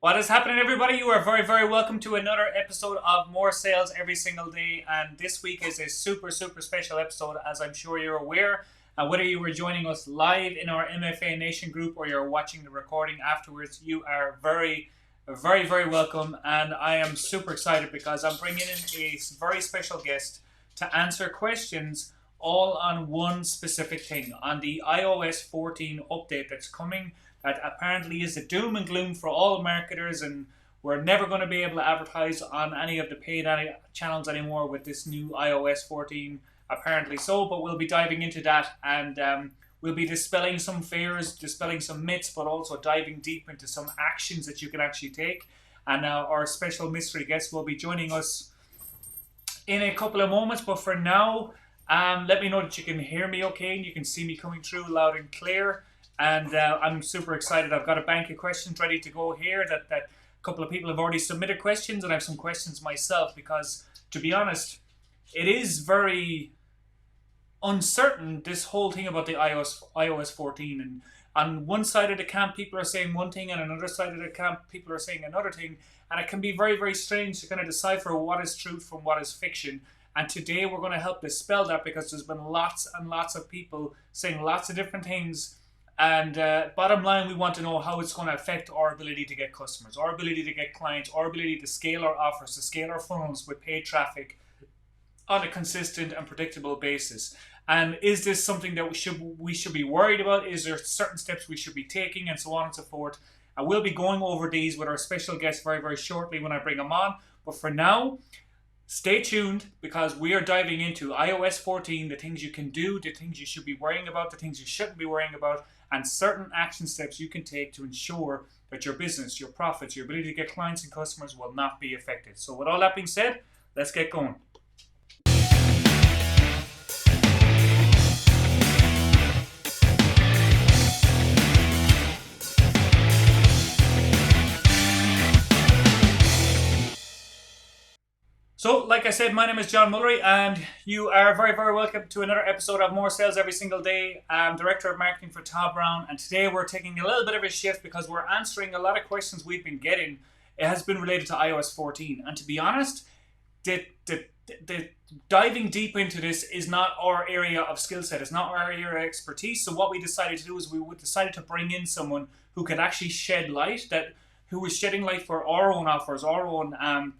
What is happening, everybody? You are very, very welcome to another episode of More Sales Every Single Day. And this week is a super, super special episode, as I'm sure you're aware. Whether you were joining us live in our MFA Nation group or you're watching the recording afterwards, you are very, very, very welcome. And I am super excited because I'm bringing in a very special guest to answer questions all on one specific thing, on the iOS 14 update that's coming. That apparently is the doom and gloom for all marketers, and we're never going to be able to advertise on any of the paid channels anymore with this new iOS 14, apparently so. But we'll be diving into that, and we'll be dispelling some fears, dispelling some myths, but also diving deep into some actions that you can actually take. And our special mystery guest will be joining us in a couple of moments, but for now, let me know that you can hear me okay and you can see me coming through loud and clear. And I'm super excited. I've got a bank of questions ready to go here that a couple of people have already submitted questions, and I have some questions myself because, to be honest, it is very uncertain, this whole thing about the iOS 14. And on one side of the camp, people are saying one thing, and on another side of the camp, people are saying another thing. And it can be very, very strange to kind of decipher what is truth from what is fiction. And today we're going to help dispel that because there's been lots and lots of people saying lots of different things. And bottom line, we want to know how it's going to affect our ability to get customers, our ability to get clients, our ability to scale our offers, to scale our funnels with paid traffic on a consistent and predictable basis. And is this something that we should be worried about? Is there certain steps we should be taking, and so on and so forth? And we'll be going over these with our special guest very, very shortly when I bring them on. But for now, stay tuned because we are diving into iOS 14, the things you can do, the things you should be worrying about, the things you shouldn't be worrying about, and certain action steps you can take to ensure that your business, your profits, your ability to get clients and customers will not be affected. So with all that being said, let's get going. So, like I said, my name is John Mullery, and you are very, very welcome to another episode of More Sales Every Single Day. I'm Director of Marketing for Todd Brown, and today we're taking a little bit of a shift because we're answering a lot of questions we've been getting. It has been related to iOS 14, and to be honest, the diving deep into this is not our area of skill set. It's not our area of expertise. So what we decided to do is we decided to bring in someone who could actually shed light, who was shedding light for our own offers, our own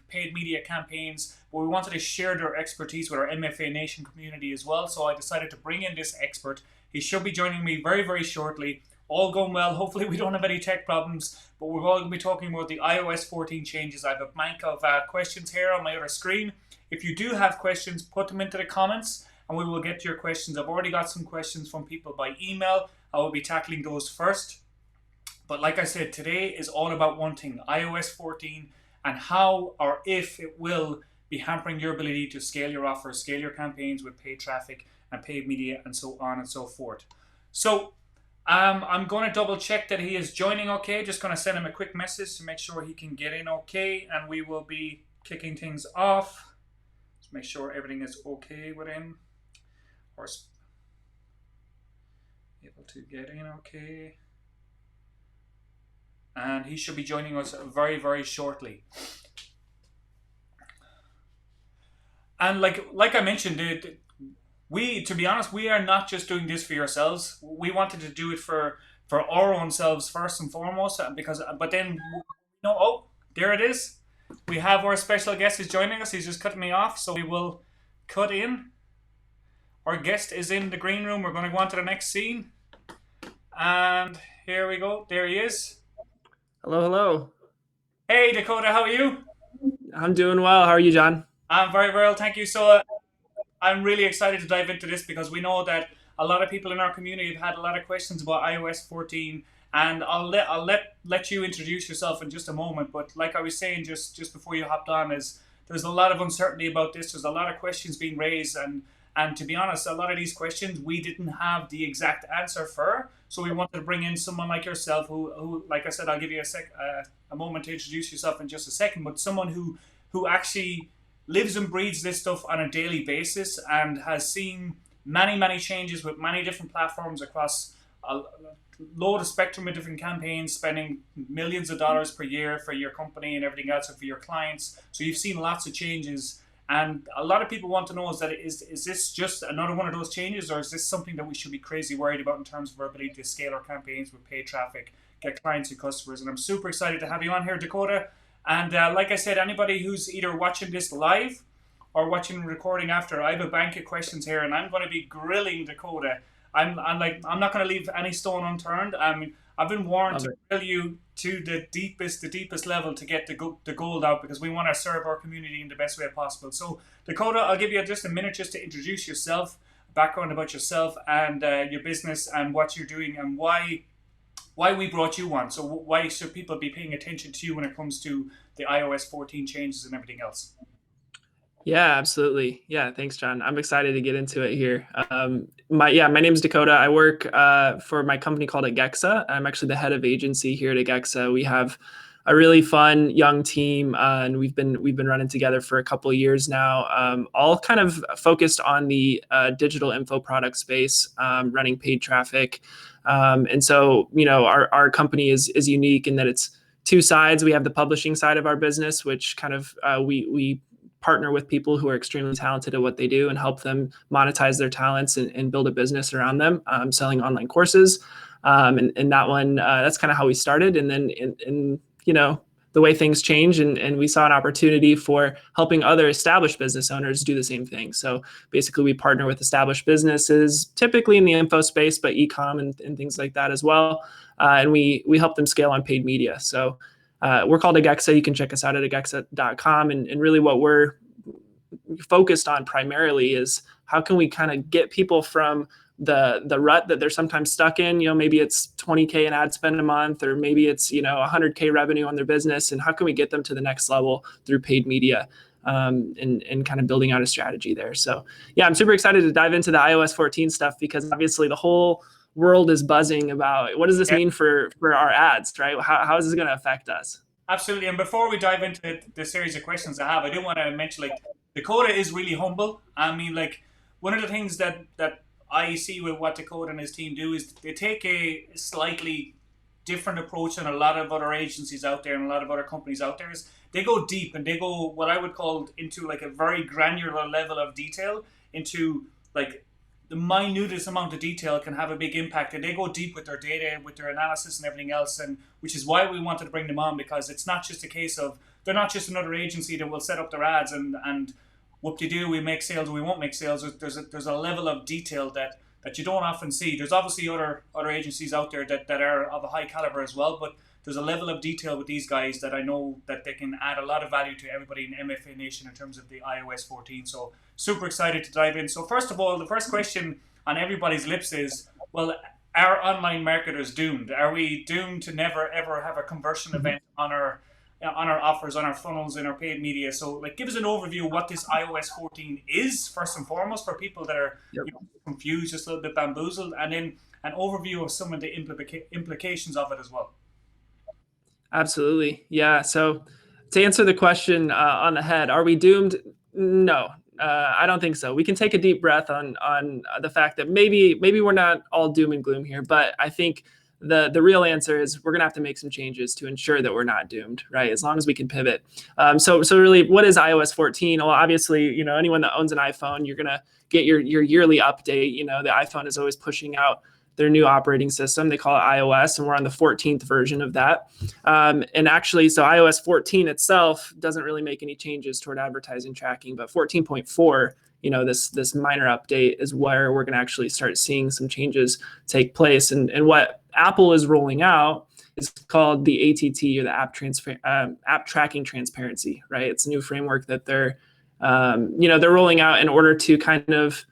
paid media campaigns, but we wanted to share their expertise with our MFA Nation community as well. So I decided to bring in this expert. He should be joining me very, very shortly. All going well. Hopefully we don't have any tech problems, but we're all going to be talking about the iOS 14 changes. I have a bank of questions here on my other screen. If you do have questions, put them into the comments and we will get to your questions. I've already got some questions from people by email. I will be tackling those first. But like I said, today is all about one thing, iOS 14, and how or if it will be hampering your ability to scale your offers, scale your campaigns with paid traffic and paid media and so on and so forth. So I'm going to double check that he is joining okay. Just going to send him a quick message to make sure he can get in okay, and we will be kicking things off. Just make sure everything is okay with him. Or able to get in okay. And he should be joining us very, very shortly. And like I mentioned, to be honest, we are not just doing this for yourselves. We wanted to do it for our own selves first and foremost, but then, oh, there it is. We have our special guest is joining us. He's just cutting me off, so we will cut in. Our guest is in the green room. We're going to go on to the next scene. And here we go. There he is. Hello, hello. Hey, Dakota, how are you? I'm doing well. How are you, John? I'm very well, thank you. So I'm really excited to dive into this because we know that a lot of people in our community have had a lot of questions about iOS 14, and I'll let you introduce yourself in just a moment. But like I was saying just before you hopped on, is there's a lot of uncertainty about this. There's a lot of questions being raised, and to be honest, a lot of these questions we didn't have the exact answer for. So we wanted to bring in someone like yourself who like I said, I'll give you a moment to introduce yourself in just a second, but someone who actually lives and breathes this stuff on a daily basis and has seen many, many changes with many different platforms across a load of spectrum of different campaigns, spending millions of dollars per year for your company and everything else, and for your clients. So you've seen lots of changes. And a lot of people want to know is this just another one of those changes, or is this something that we should be crazy worried about in terms of our ability to scale our campaigns with paid traffic, get clients and customers? And I'm super excited to have you on here, Dakota. And like I said, anybody who's either watching this live or watching recording after, I have a bank of questions here, and I'm going to be grilling Dakota. I'm not going to leave any stone unturned. I've been warned to grill you to the deepest level to get the gold out, because we want to serve our community in the best way possible. So Dakota, I'll give you just a minute just to introduce yourself, background about yourself and your business and what you're doing and why we brought you on. So why should people be paying attention to you when it comes to the iOS 14 changes and everything else? Yeah, absolutely. Yeah, thanks, John. I'm excited to get into it here. My name's Dakota. I work for my company called Agexa. I'm actually the head of agency here at Agexa. We have a really fun young team, and we've been running together for a couple of years now. All kind of focused on the digital info product space, running paid traffic. And so, our company is unique in that it's two sides. We have the publishing side of our business, which kind of we partner with people who are extremely talented at what they do and help them monetize their talents and build a business around them, selling online courses. And that one, that's kind of how we started. And then, the way things change, and we saw an opportunity for helping other established business owners do the same thing. So basically, we partner with established businesses, typically in the info space, but e-com and things like that as well. And we help them scale on paid media. So we're called Agexa. You can check us out at agexa.com. And really what we're focused on primarily is how can we kind of get people from the rut that they're sometimes stuck in. Maybe it's 20K in ad spend a month, or maybe it's 100K revenue on their business, and how can we get them to the next level through paid media, and kind of building out a strategy there. So yeah, I'm super excited to dive into the iOS 14 stuff, because obviously the whole world is buzzing about what does this mean for our ads, right? How is this going to affect us? Absolutely. And before we dive into the series of questions I have, I do want to mention, Dakota is really humble. I mean, one of the things that I see with what Dakota and his team do is they take a slightly different approach than a lot of other agencies out there and a lot of other companies out there. Is they go deep, and they go what I would call into a very granular level of detail, into the minutest amount of detail can have a big impact, and they go deep with their data, with their analysis and everything else, and which is why we wanted to bring them on, because it's not just a case of they're not just another agency that will set up their ads and whoop-de-doo, we make sales or we won't make sales. There's a level of detail that you don't often see. There's obviously other agencies out there that are of a high caliber as well, but there's a level of detail with these guys that I know that they can add a lot of value to everybody in MFA Nation in terms of the iOS 14. So super excited to dive in. So first of all, the first question on everybody's lips is, well, are online marketers doomed? Are we doomed to never ever have a conversion event on our offers, on our funnels, in our paid media? So give us an overview of what this iOS 14 is, first and foremost, for people that are confused, just a little bit bamboozled, and then an overview of some of the implications of it as well. Absolutely. Yeah. So to answer the question on the head, are we doomed? No, I don't think so. We can take a deep breath on the fact that maybe we're not all doom and gloom here, but I think the real answer is we're going to have to make some changes to ensure that we're not doomed, right? As long as we can pivot. So really, what is iOS 14? Well, obviously, anyone that owns an iPhone, you're going to get your yearly update. The iPhone is always pushing out their new operating system. They call it iOS, and we're on the 14th version of that. And actually, so iOS 14 itself doesn't really make any changes toward advertising tracking, but 14.4, this minor update is where we're going to actually start seeing some changes take place. And what Apple is rolling out is called the ATT, or the app tracking transparency, right? It's a new framework that they're rolling out in order to kind of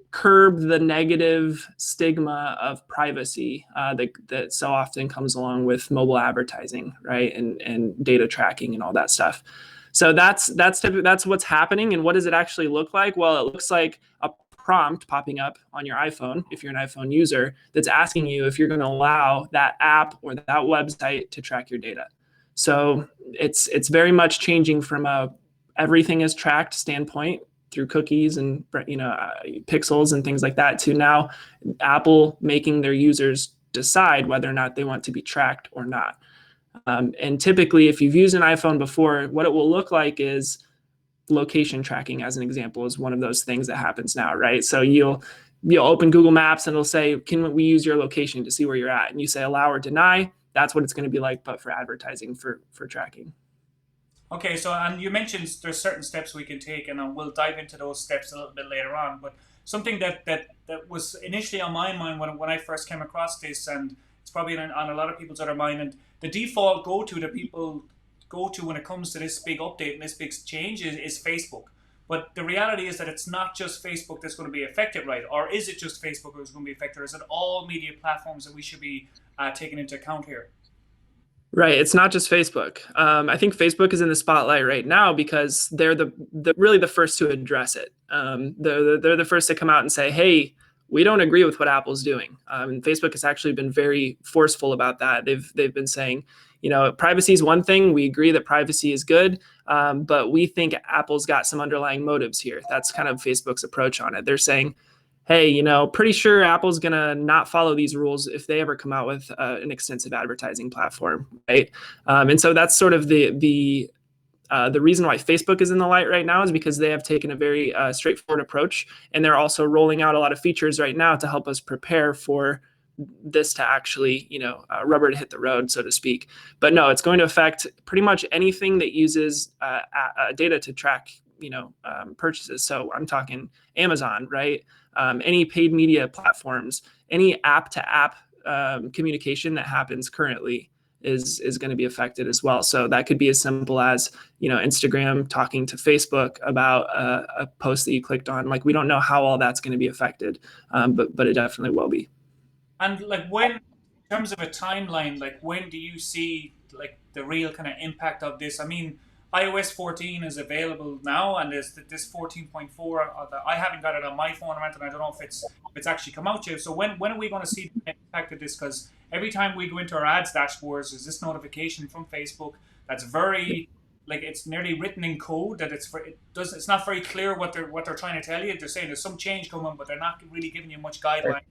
curb the negative stigma of privacy that so often comes along with mobile advertising, right? And data tracking and all that stuff. So that's what's happening. And what does it actually look like? Well, it looks like a prompt popping up on your iPhone, if you're an iPhone user, that's asking you if you're going to allow that app or that website to track your data. So it's very much changing from a everything is tracked standpoint through cookies and pixels and things like that, to now Apple making their users decide whether or not they want to be tracked or not. And typically, if you've used an iPhone before, what it will look like is location tracking, as an example, is one of those things that happens now, right? So you'll open Google Maps and it'll say, can we use your location to see where you're at? And you say allow or deny. That's what it's going to be like, but for advertising, for tracking. Okay, so and you mentioned there's certain steps we can take, and we'll dive into those steps a little bit later on. But something that was initially on my mind when I first came across this, and it's probably on a lot of people's other mind, and the default go-to that people go to when it comes to this big update and this big change is Facebook. But the reality is that it's not just Facebook that's going to be affected, right? Or is it just Facebook who's going to be affected? Or is it all media platforms that we should be taking into account here? Right. It's not just Facebook. I think Facebook is in the spotlight right now because they're really the first to address it. They're the first to come out and say, hey, we don't agree with what Apple's doing. And Facebook has actually been very forceful about that. They've been saying, privacy is one thing. We agree that privacy is good, but we think Apple's got some underlying motives here. That's kind of Facebook's approach on it. They're saying, hey, pretty sure Apple's going to not follow these rules if they ever come out with an extensive advertising platform, right? And so that's sort of the reason why Facebook is in the light right now, is because they have taken a very straightforward approach, and they're also rolling out a lot of features right now to help us prepare for this to actually, rubber to hit the road, so to speak. But no, it's going to affect pretty much anything that uses data to track, purchases. So I'm talking Amazon, right? Any paid media platforms, any app-to-app communication that happens currently is going to be affected as well. So that could be as simple as, Instagram talking to Facebook about a post that you clicked on. Like, we don't know how all that's going to be affected, but it definitely will be. And when, in terms of a timeline, when do you see the real kind of impact of this? I mean, iOS 14 is available now, and there's this 14.4. I haven't got it on my phone or anything. I don't know if it's actually come out yet. So when are we going to see the impact of this? Because every time we go into our ads dashboards, there's this notification from Facebook that's very it's nearly written in code that it's not very clear what they're trying to tell you. They're saying there's some change coming, but they're not really giving you much guideline.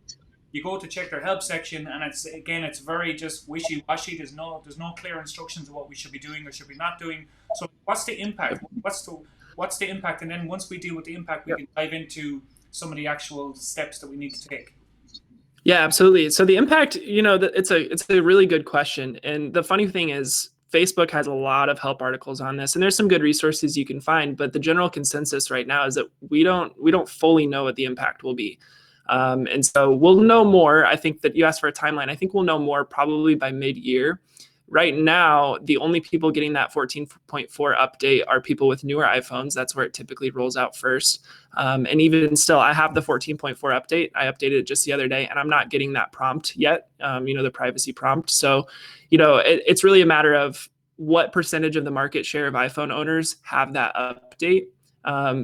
You go to check their help section, and it's very just wishy-washy. There's no clear instructions of what we should be doing or should be not doing. So what's the impact? What's the impact? And then once we deal with the impact, we can dive into some of the actual steps that we need to take. Yeah, absolutely. So the impact, it's a really good question. And the funny thing is, Facebook has a lot of help articles on this, and there's some good resources you can find. But the general consensus right now is that we don't fully know what the impact will be. And so we'll know more. I think that you asked for a timeline. I think we'll know more probably by mid-year. Right now, the only people getting that 14.4 update are people with newer iPhones. That's where it typically rolls out first. And even still, I have the 14.4 update. I updated it just the other day, and I'm not getting that prompt yet, the privacy prompt. So, it's really a matter of what percentage of the market share of iPhone owners have that update,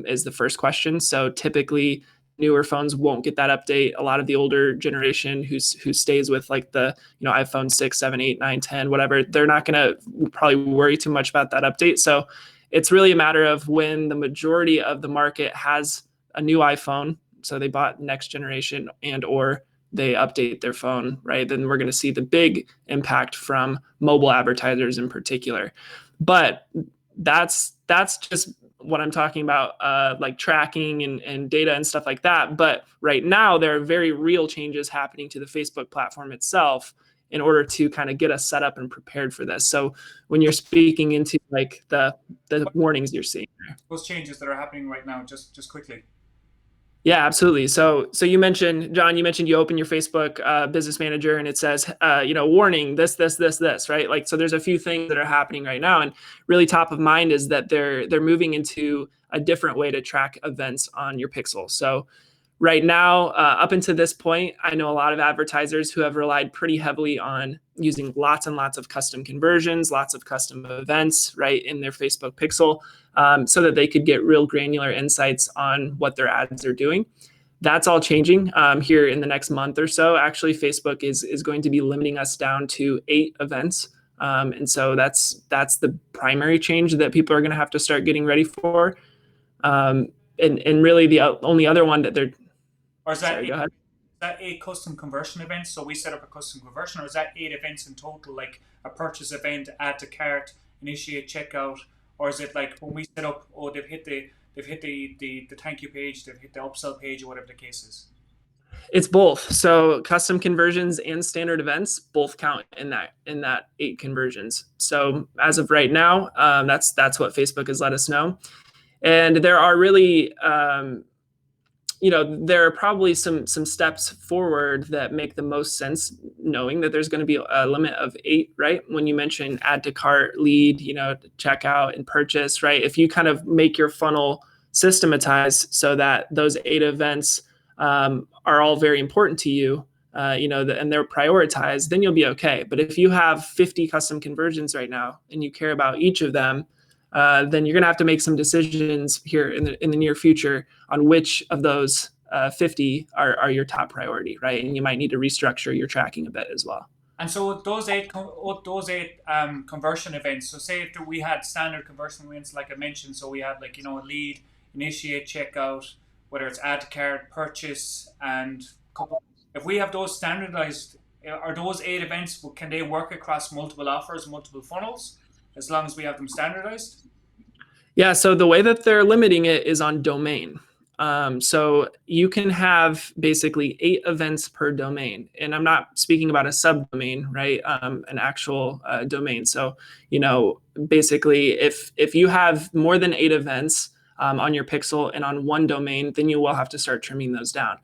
is the first question. So typically, newer phones won't get that update. A lot of the older generation who stays with the iPhone 6, 7, 8, 9, 10, whatever, they're not going to probably worry too much about that update. So it's really a matter of when the majority of the market has a new iPhone, so they bought next generation and or they update their phone, right? Then we're going to see the big impact from mobile advertisers in particular. But that's just what I'm talking about, tracking and data and stuff like that. But right now, there are very real changes happening to the Facebook platform itself in order to kind of get us set up and prepared for this. So when you're speaking into the warnings you're seeing there. Those changes that are happening right now, just quickly. Yeah, absolutely. So you mentioned, John, you open your Facebook business manager and it says, warning, this, right? So there's a few things that are happening right now, and really top of mind is that they're moving into a different way to track events on your Pixel. So right now, up until this point, I know a lot of advertisers who have relied pretty heavily on using lots and lots of custom conversions, lots of custom events, right, in their Facebook Pixel, so that they could get real granular insights on what their ads are doing. That's all changing here in the next month or so. Actually, Facebook is going to be limiting us down to 8 events. And so that's the primary change that people are going to have to start getting ready for. And really the only other one that they're Or is sorry, go ahead. that eight custom conversion events? So we set up a custom conversion, or is that eight events in total, like a purchase event, add to cart, initiate checkout, or is it like when we set up, oh, they've hit the thank you page, they've hit the upsell page, or whatever the case is? It's both. So custom conversions and standard events both count in that eight conversions. So as of right now, that's what Facebook has let us know. And there are really there are probably some steps forward that make the most sense, knowing that there's going to be a limit of 8, right? When you mention add to cart, lead, checkout and purchase, right? If you kind of make your funnel systematized so that those 8 events are all very important to you, and they're prioritized, then you'll be okay. But if you have 50 custom conversions right now and you care about each of them, then you're going to have to make some decisions here in the near future on which of those 50 are your top priority, right? And you might need to restructure your tracking a bit as well. And so those eight conversion events. So say if we had standard conversion events, like I mentioned, so we have like lead, initiate, checkout, whether it's add to cart, purchase, and couple. If we have those standardized, are those 8 events? Can they work across multiple offers, multiple funnels, as long as we have them standardized? Yeah, so the way that they're limiting it is on domain. So you can have basically 8 events per domain, and I'm not speaking about a subdomain, right? An actual domain. So basically, if you have more than 8 events on your pixel and on one domain, then you will have to start trimming those down.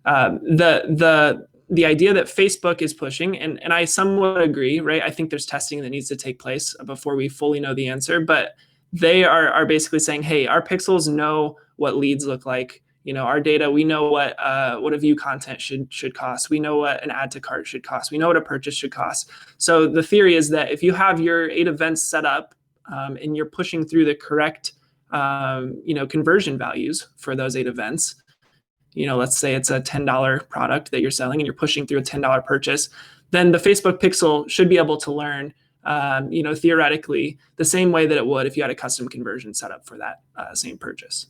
The idea that Facebook is pushing, and I somewhat agree, right? I think there's testing that needs to take place before we fully know the answer, but they are basically saying, hey, our pixels know what leads look like. Our data, we know what a view content should cost. We know what an add to cart should cost. We know what a purchase should cost. So the theory is that if you have your 8 events set up and you're pushing through the correct conversion values for those 8 events, let's say it's a $10 product that you're selling and you're pushing through a $10 purchase, then the Facebook pixel should be able to learn, theoretically, the same way that it would if you had a custom conversion set up for that same purchase.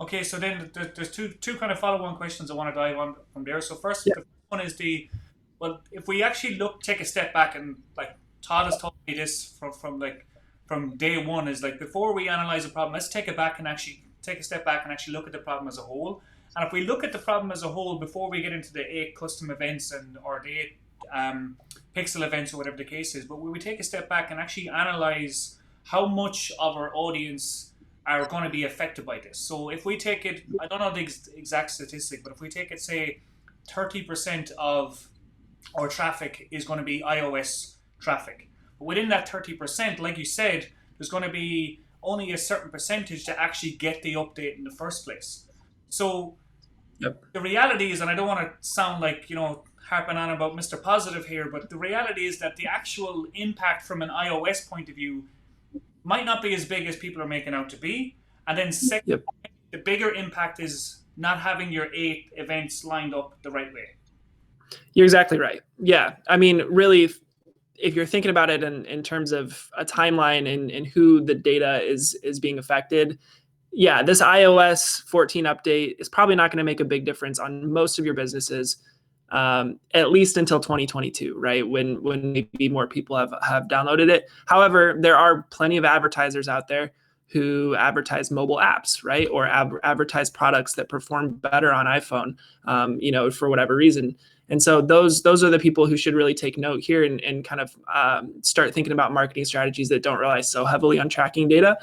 Okay, so then there's two kind of follow-on questions I want to dive on from there. So first, Yeah. the first one is well, if we actually take a step back, and like Todd has taught me this from day one, is like before we analyze a problem, let's take a step back and actually look at the problem as a whole. And if we look at the problem as a whole before we get into the 8 custom events or the 8 pixel events or whatever the case is, but when we take a step back and actually analyze how much of our audience are going to be affected by this. So if we take it, I don't know the exact statistic, but if we take it, say 30% of our traffic is going to be iOS traffic. But within that 30%, like you said, there's going to be only a certain percentage to actually get the update in the first place. So Yep. the reality is, and I don't want to sound like, harping on about Mr. Positive here, but the reality is that the actual impact from an iOS point of view might not be as big as people are making out to be. And then second, Yep. the bigger impact is not having your 8 events lined up the right way. You're exactly right. Yeah. I mean, really, if you're thinking about it in terms of a timeline and who the data is being affected, yeah, this iOS 14 update is probably not going to make a big difference on most of your businesses, at least until 2022, right? When maybe more people have downloaded it. However, there are plenty of advertisers out there who advertise mobile apps, right? Or advertise products that perform better on iPhone, for whatever reason. And so those are the people who should really take note here and kind of start thinking about marketing strategies that don't rely so heavily on tracking data.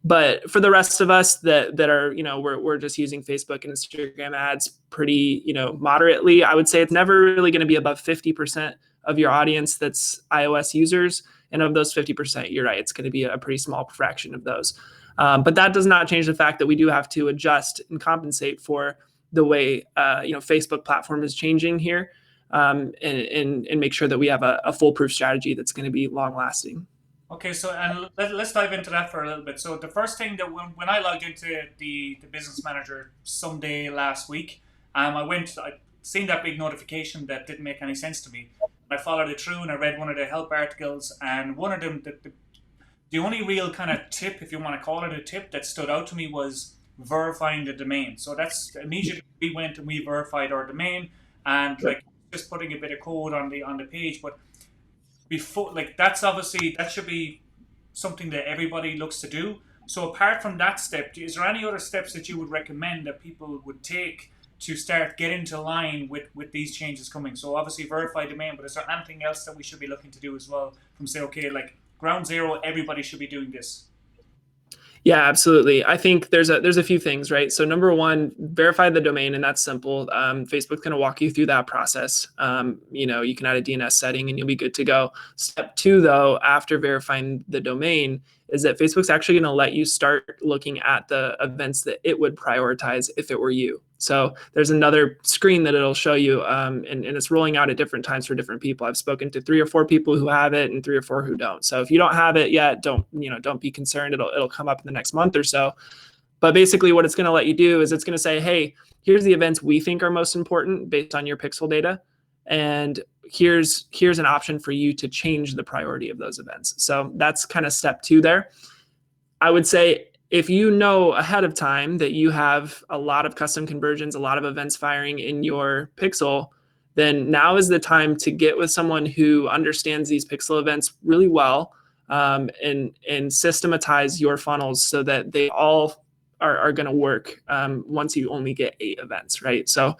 But for the rest of us that are, we're just using Facebook and Instagram ads pretty, moderately, I would say it's never really going to be above 50% of your audience that's iOS users. And of those 50%, you're right, it's going to be a pretty small fraction of those. But that does not change the fact that we do have to adjust and compensate for the way, Facebook platform is changing here, and make sure that we have a foolproof strategy that's going to be long lasting. Okay, so and let's dive into that for a little bit. So the first thing that when I logged into the Business Manager someday last week, I seen that big notification that didn't make any sense to me. I followed it through and I read one of the help articles, and one of them, the only real kind of tip, if you want to call it a tip, that stood out to me was verifying the domain. So that's immediately we went and we verified our domain, and like just putting a bit of code on the page. But before, like, that's obviously that should be something that everybody looks to do. So apart from that step, is there any other steps that you would recommend that people would take to start getting into line with these changes coming? So obviously verify domain, but is there anything else that we should be looking to do as well, from say, okay, like ground zero, everybody should be doing this? Yeah, absolutely. I think there's a few things, right? So number one, verify the domain, and that's simple. Facebook's going to walk you through that process. You can add a DNS setting, and you'll be good to go. Step two, though, after verifying the domain, is that Facebook's actually going to let you start looking at the events that it would prioritize if it were you. So there's another screen that it'll show you, and it's rolling out at different times for different people. I've spoken to 3 or 4 people who have it and 3 or 4 who don't. So if you don't have it yet, don't be concerned. It'll come up in the next month or so. But basically what it's going to let you do is it's going to say, hey, here's the events we think are most important based on your pixel data. And here's an option for you to change the priority of those events. So that's kind of step 2 there. I would say if you know ahead of time that you have a lot of custom conversions, a lot of events firing in your pixel, then now is the time to get with someone who understands these pixel events really well, and systematize your funnels so that they all are going to work once you only get 8 events, right? So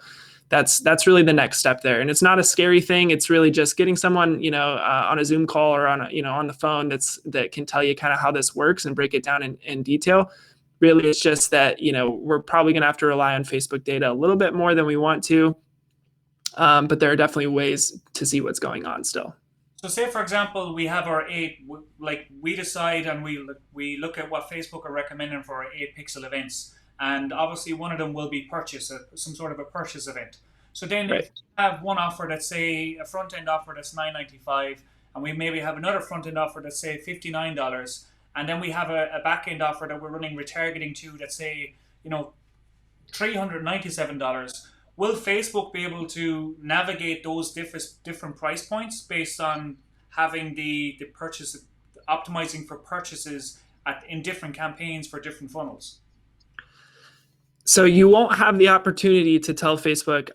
that's really the next step there, and it's not a scary thing. It's really just getting someone on a Zoom call or on the phone that can tell you kind of how this works and break it down in detail. Really, it's just that we're probably going to have to rely on Facebook data a little bit more than we want to, but there are definitely ways to see what's going on still. So say, for example, we have our 8, like we decide and we look at what Facebook are recommending for our 8 pixel events. And obviously one of them will be some sort of a purchase event. So then Right. if we have one offer that's, say, a front-end offer that's $9.95, and we maybe have another front-end offer that's, say, $59, and then we have a back-end offer that we're running retargeting to that's, say, $397, will Facebook be able to navigate those different price points based on having the purchase, optimizing for purchases in different campaigns for different funnels? So you won't have the opportunity to tell Facebook,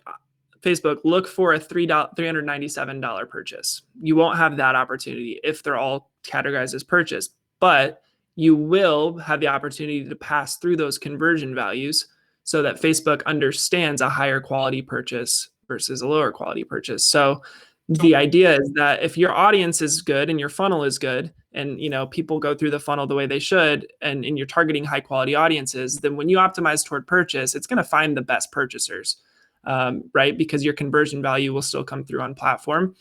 look for a $397 purchase. You won't have that opportunity if they're all categorized as purchase, but you will have the opportunity to pass through those conversion values so that Facebook understands a higher quality purchase versus a lower quality purchase. So the idea is that if your audience is good and your funnel is good, and people go through the funnel the way they should, and you're targeting high quality audiences, then when you optimize toward purchase, it's going to find the best purchasers, right? Because your conversion value will still come through on platform.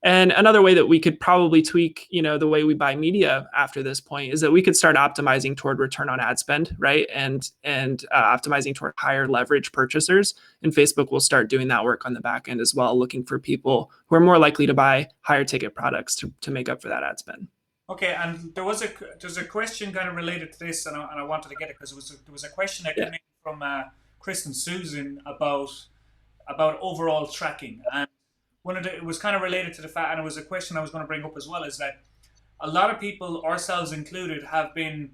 And another way that we could probably tweak, the way we buy media after this point is that we could start optimizing toward return on ad spend, right? And optimizing toward higher leverage purchasers. And Facebook will start doing that work on the back end as well, looking for people who are more likely to buy higher ticket products to make up for that ad spend. Okay, and there's a question kind of related to this, and I wanted to get it because there was a question that came in from Chris and Susan about overall tracking, and it was kind of related to the fact, and it was a question I was going to bring up as well, is that a lot of people, ourselves included, have been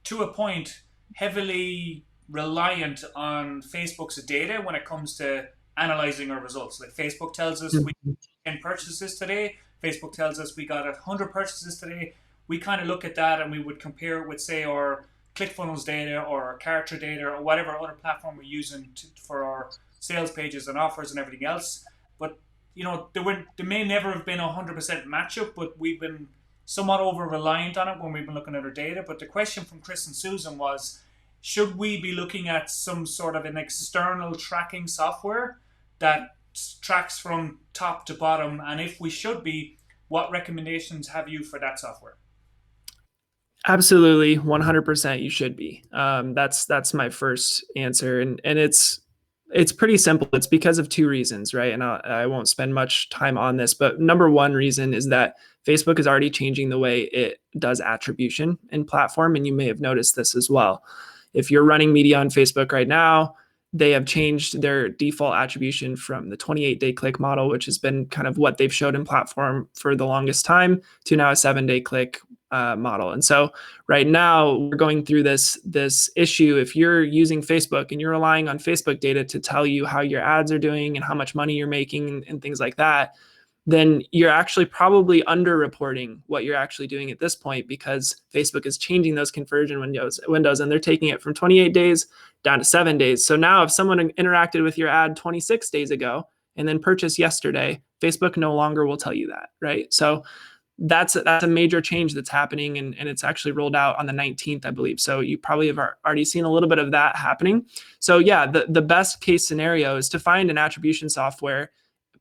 to a point heavily reliant on Facebook's data when it comes to analyzing our results. Like Facebook tells us we did 10 purchases today. Facebook tells us we got 100 purchases today. We kind of look at that and we would compare it with, say, our ClickFunnels data or our Kartra data or whatever other platform we're using for our sales pages and offers and everything else. But there may never have been 100% matchup, but we've been somewhat over reliant on it when we've been looking at our data. But the question from Chris and Susan was, should we be looking at some sort of an external tracking software that tracks from top to bottom? And if we should be, what recommendations have you for that software? Absolutely, 100% you should be. That's my first answer, and it's pretty simple. It's because of 2 reasons, right? And I won't spend much time on this, but number 1 reason is that Facebook is already changing the way it does attribution in platform, and you may have noticed this as well. If you're running media on Facebook right now, they have changed their default attribution from the 28-day click model, which has been kind of what they've showed in platform for the longest time, to now a 7-day click model. And so right now we're going through this issue. If you're using Facebook and you're relying on Facebook data to tell you how your ads are doing and how much money you're making and things like that, then you're actually probably underreporting what you're actually doing at this point, because Facebook is changing those conversion windows and they're taking it from 28 days down to 7 days. So now if someone interacted with your ad 26 days ago and then purchased yesterday, Facebook no longer will tell you that, right? So that's a major change that's happening, and it's actually rolled out on the 19th, I believe. So you probably have already seen a little bit of that happening. So yeah, the best case scenario is to find an attribution software,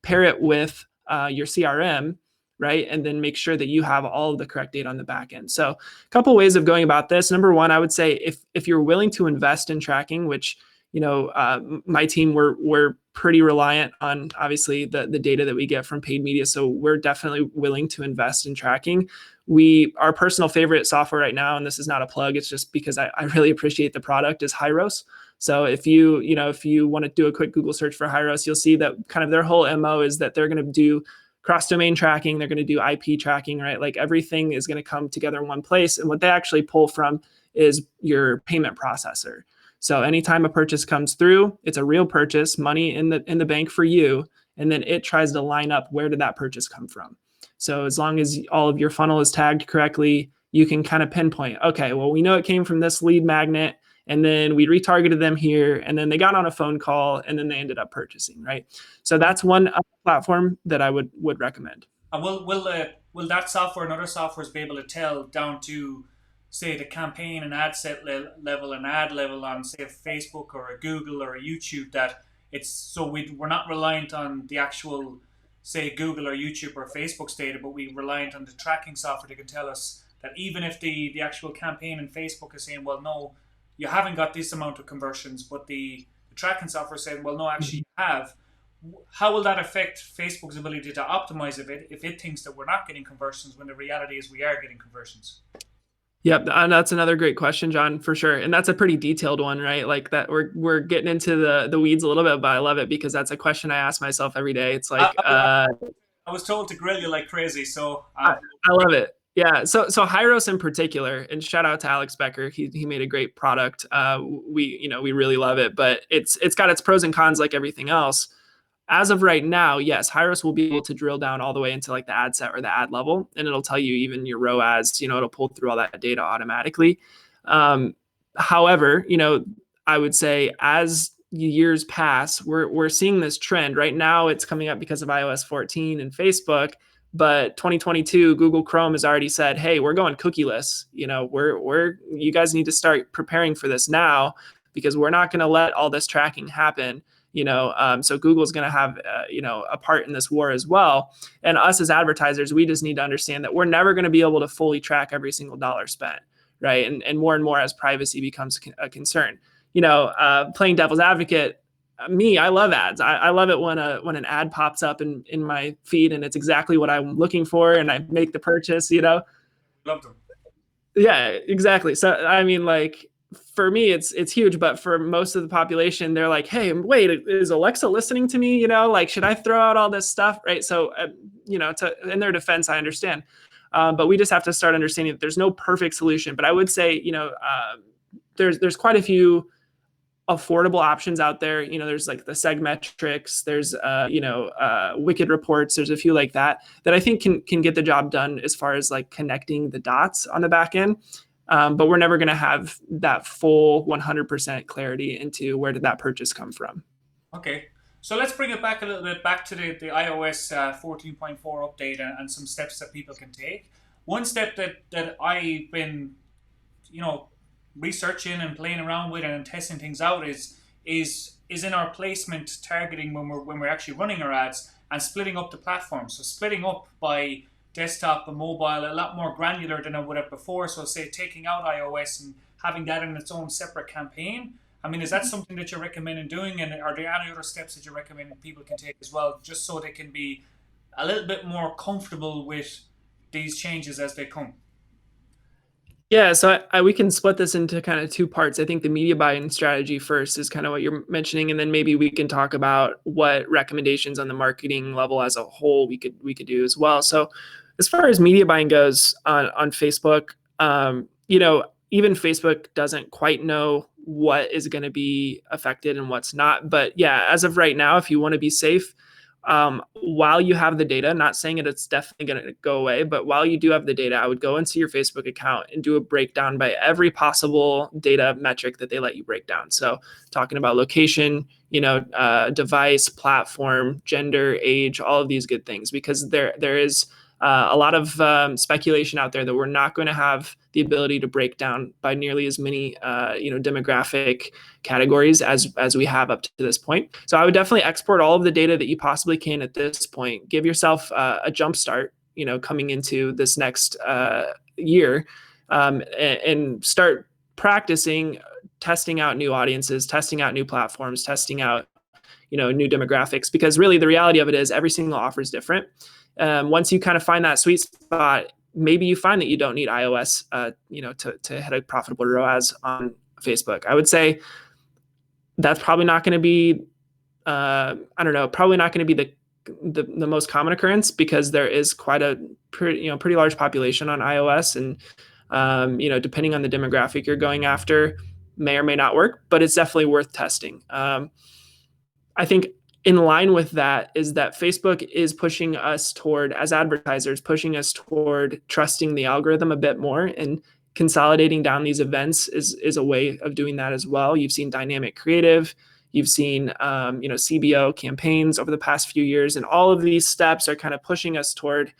pair it with your CRM, right? And then make sure that you have all of the correct data on the back end. So a couple ways of going about this. Number one, I would say if you're willing to invest in tracking, which, my team, we're pretty reliant on obviously the data that we get from paid media. So we're definitely willing to invest in tracking. Our personal favorite software right now, and this is not a plug, it's just because I really appreciate the product, is Hyros. So if you want to do a quick Google search for Hyros, you'll see that kind of their whole MO is that they're going to do cross-domain tracking, they're going to do IP tracking, right? Like everything is going to come together in one place. And what they actually pull from is your payment processor. So anytime a purchase comes through, it's a real purchase, money in the bank for you, and then it tries to line up where did that purchase come from. So as long as all of your funnel is tagged correctly, you can kind of pinpoint, okay, well, we know it came from this lead magnet, and then we retargeted them here, and then they got on a phone call, and then they ended up purchasing, right? So that's one platform that I would recommend. And will that software and other softwares be able to tell down to, say, the campaign and ad set level and ad level on, say, a Facebook or a Google or a YouTube, that it's so we're not reliant on the actual, say, Google or YouTube or Facebook's data, but we're reliant on the tracking software that can tell us that even if the actual campaign in Facebook is saying, well, no, you haven't got this amount of conversions, but the tracking software is saying, well, no, actually you have. How will that affect Facebook's ability to optimize if it thinks that we're not getting conversions when the reality is we are getting conversions? Yep, and that's another great question, John, for sure. And that's a pretty detailed one, right? Like that we're getting into the weeds a little bit, but I love it because that's a question I ask myself every day. It's like I was told to grill you like crazy, so I love it. Yeah. So Hyros in particular, and shout out to Alex Becker. He made a great product. We really love it, but it's got its pros and cons like everything else. As of right now, yes, Hyros will be able to drill down all the way into like the ad set or the ad level, and it'll tell you even your ROAS, it'll pull through all that data automatically. However, I would say as years pass, we're seeing this trend. Right now it's coming up because of iOS 14 and Facebook, but 2022 Google Chrome has already said, hey, we're going cookieless. You guys need to start preparing for this now, because we're not going to let all this tracking happen. So Google's going to have, a part in this war as well. And us as advertisers, we just need to understand that we're never going to be able to fully track every single dollar spent, right? And more as privacy becomes a concern. Playing devil's advocate, I love ads. I love it when an ad pops up in my feed and it's exactly what I'm looking for, and I make the purchase. Love them. Yeah, exactly. So I mean, like, for me, it's huge, but for most of the population, they're like, hey, wait, is Alexa listening to me? Should I throw out all this stuff? Right. So, in their defense, I understand. But we just have to start understanding that there's no perfect solution. But I would say, there's quite a few affordable options out there. There's like the Segmetrics, there's, Wicked Reports. There's a few like that I think can get the job done as far as like connecting the dots on the back end. But we're never going to have that full 100% clarity into where did that purchase come from. Okay, so let's bring it back a little bit, back to the iOS 14.4 update and some steps that people can take. One step that I've been, researching and playing around with and testing things out is in our placement targeting when we're actually running our ads, and splitting up the platforms. So splitting up by desktop and mobile a lot more granular than I would have before. So say taking out iOS and having that in its own separate campaign. I mean, is that something that you're recommending doing? And are there any other steps that you recommend people can take as well, just so they can be a little bit more comfortable with these changes as they come? Yeah, so we can split this into kind of two parts. I think the media buying strategy first is kind of what you're mentioning, and then maybe we can talk about what recommendations on the marketing level as a whole we could do as well. So As far as media buying goes on Facebook, even Facebook doesn't quite know what is going to be affected and what's not. But yeah, as of right now, if you want to be safe, while you have the data, not saying that it's definitely going to go away, but while you do have the data, I would go into your Facebook account and do a breakdown by every possible data metric that they let you break down. So talking about location, device, platform, gender, age, all of these good things, because there is a lot of speculation out there that we're not going to have the ability to break down by nearly as many demographic categories as we have up to this point. So I would definitely export all of the data that you possibly can at this point. Give yourself a jump start, coming into this next year, and start practicing testing out new audiences, testing out new platforms, testing out new demographics, because really the reality of it is every single offer is different. Once you kind of find that sweet spot, maybe you find that you don't need iOS, to hit a profitable ROAS on Facebook. I would say that's probably not going to be, probably not going to be the most common occurrence, because there is quite a pretty large population on iOS, and depending on the demographic you're going after, may or may not work, but it's definitely worth testing. I think in line with that is that Facebook is pushing us toward, as advertisers, pushing us toward trusting the algorithm a bit more, and consolidating down these events is a way of doing that as well. You've seen dynamic creative, you've seen CBO campaigns over the past few years, and all of these steps are kind of pushing us toward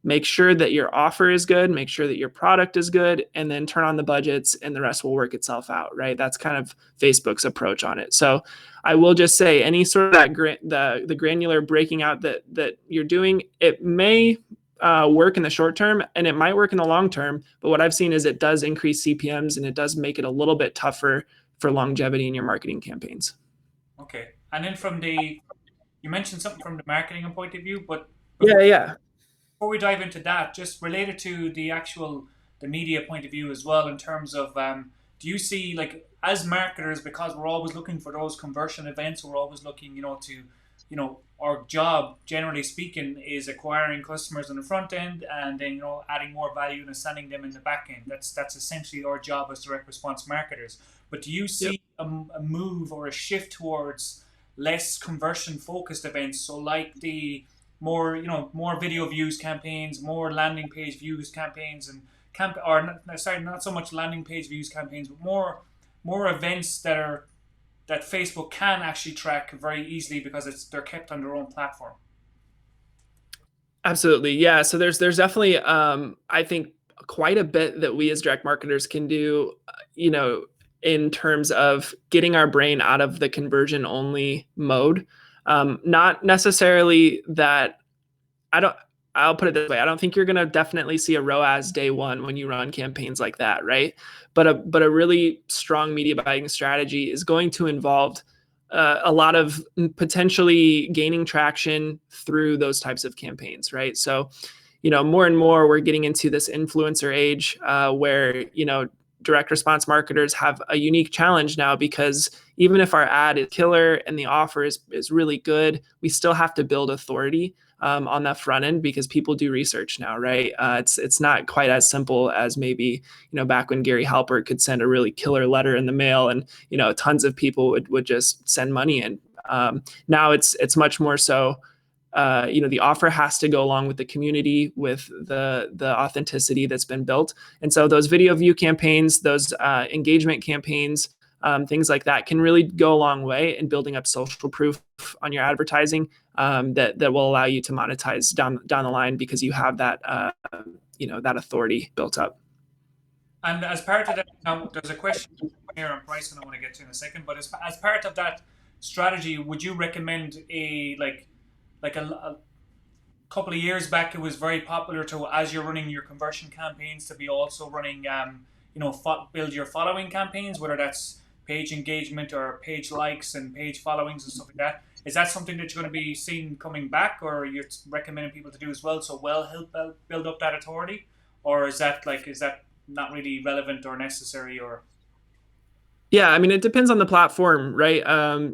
make sure that your offer is good, make sure that your product is good, and then turn on the budgets and the rest will work itself out, right? That's kind of Facebook's approach on it. So I will just say any sort of that the granular breaking out that you're doing, it may work in the short term and it might work in the long term. But what I've seen is it does increase CPMs and it does make it a little bit tougher for longevity in your marketing campaigns. Okay. And then you mentioned something from the marketing point of view, but Yeah. before we dive into that, just related to the media point of view as well, in terms of do you see, like, as marketers, because we're always looking for those conversion events, we're always looking, our job, generally speaking, is acquiring customers on the front end and then, adding more value and sending them in the back end. That's essentially our job as direct response marketers. But do you see a move or a shift towards less conversion focused events? So like the more video views campaigns, more landing page views campaigns, and not so much landing page views campaigns, but more events that Facebook can actually track very easily because they're kept on their own platform. Absolutely. Yeah. So there's definitely I think quite a bit that we as direct marketers can do, in terms of getting our brain out of the conversion only mode. Not necessarily that I'll put it this way. I don't think you're going to definitely see a ROAS day one when you run campaigns like that, right? But a really strong media buying strategy is going to involve a lot of potentially gaining traction through those types of campaigns, right? So, more and more we're getting into this influencer age where, direct response marketers have a unique challenge now, because even if our ad is killer and the offer is really good, we still have to build authority on that front end, because people do research now, right? It's not quite as simple as maybe, back when Gary Halpert could send a really killer letter in the mail and, tons of people would just send money in. Now it's much more so, the offer has to go along with the community, with the authenticity that's been built. And so those video view campaigns, those engagement campaigns, things like that can really go a long way in building up social proof on your advertising, that will allow you to monetize down the line, because you have that that authority built up. And as part of that, now there's a question here on pricing I want to get to in a second. But as part of that strategy, would you recommend a couple of years back, it was very popular to, as you're running your conversion campaigns, to be also running, build your following campaigns, whether that's page engagement or page likes and page followings and stuff like that. Is that something that you're going to be seeing coming back, or you're recommending people to do as well? So help build up that authority, or is that not really relevant or necessary, or? Yeah, I mean, it depends on the platform, right?